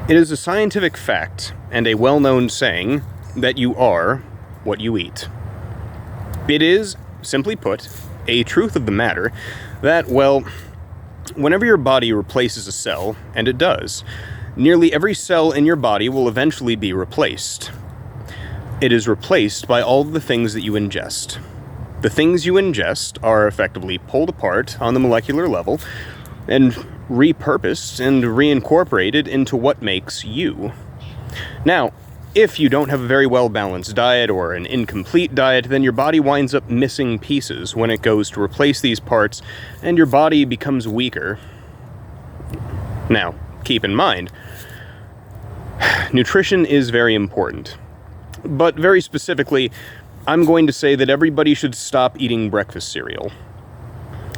It is a scientific fact and a well-known saying that you are what you eat. It is, simply put, a truth of the matter that, well, whenever your body replaces a cell, and it does, nearly every cell in your body will eventually be replaced. It is replaced by all of the things that you ingest. The things you ingest are effectively pulled apart on the molecular level and repurposed and reincorporated into what makes you. Now, if you don't have a very well-balanced diet or an incomplete diet, then your body winds up missing pieces when it goes to replace these parts, and your body becomes weaker. Now, keep in mind, nutrition is very important. But very specifically, I'm going to say that everybody should stop eating breakfast cereal.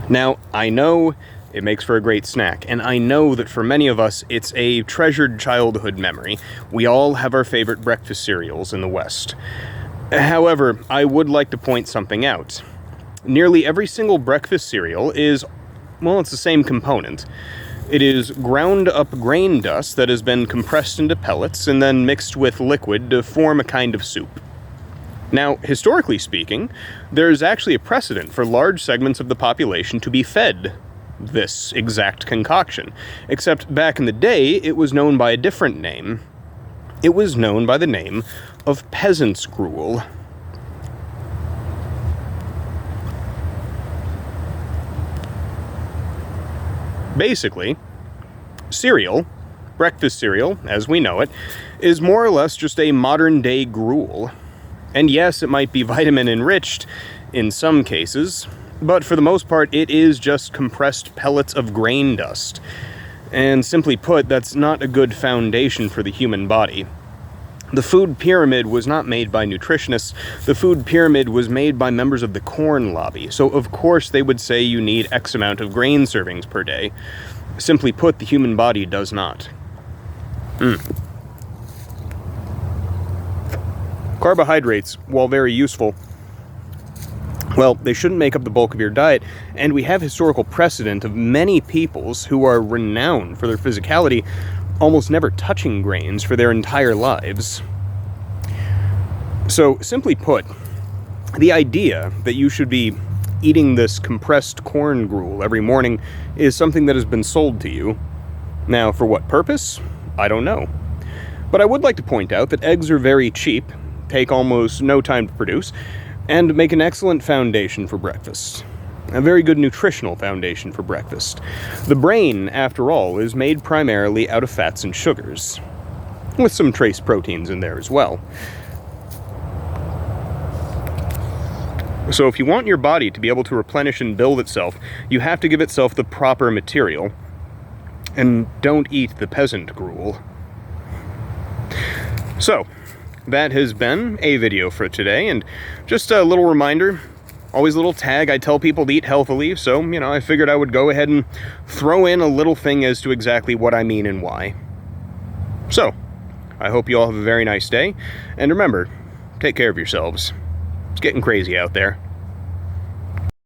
Now, I know it makes for a great snack, and I know that for many of us, it's a treasured childhood memory. We all have our favorite breakfast cereals in the West. However, I would like to point something out. Nearly every single breakfast cereal is, well, it's the same component. It is ground up grain dust that has been compressed into pellets and then mixed with liquid to form a kind of soup. Now, historically speaking, there is actually a precedent for large segments of the population to be fed this exact concoction, except back in the day, it was known by a different name. It was known by the name of peasant's gruel. Basically, cereal, breakfast cereal, as we know it, is more or less just a modern-day gruel. And yes, it might be vitamin-enriched in some cases, but for the most part, it is just compressed pellets of grain dust. And simply put, that's not a good foundation for the human body. The food pyramid was not made by nutritionists. The food pyramid was made by members of the corn lobby. So of course they would say you need X amount of grain servings per day. Simply put, the human body does not. Carbohydrates, while very useful, well, they shouldn't make up the bulk of your diet, and we have historical precedent of many peoples who are renowned for their physicality almost never touching grains for their entire lives. So, simply put, the idea that you should be eating this compressed corn gruel every morning is something that has been sold to you. Now, for what purpose? I don't know. But I would like to point out that eggs are very cheap, take almost no time to produce, and make an excellent foundation for breakfast. A very good nutritional foundation for breakfast. The brain, after all, is made primarily out of fats and sugars, with some trace proteins in there as well. So if you want your body to be able to replenish and build itself, you have to give itself the proper material, and don't eat the peasant gruel. So, that has been a video for today, and just a little reminder, always a little tag, I tell people to eat healthily, so, I figured I would go ahead and throw in a little thing as to exactly what I mean and why. So, I hope you all have a very nice day, and remember, take care of yourselves. It's getting crazy out there.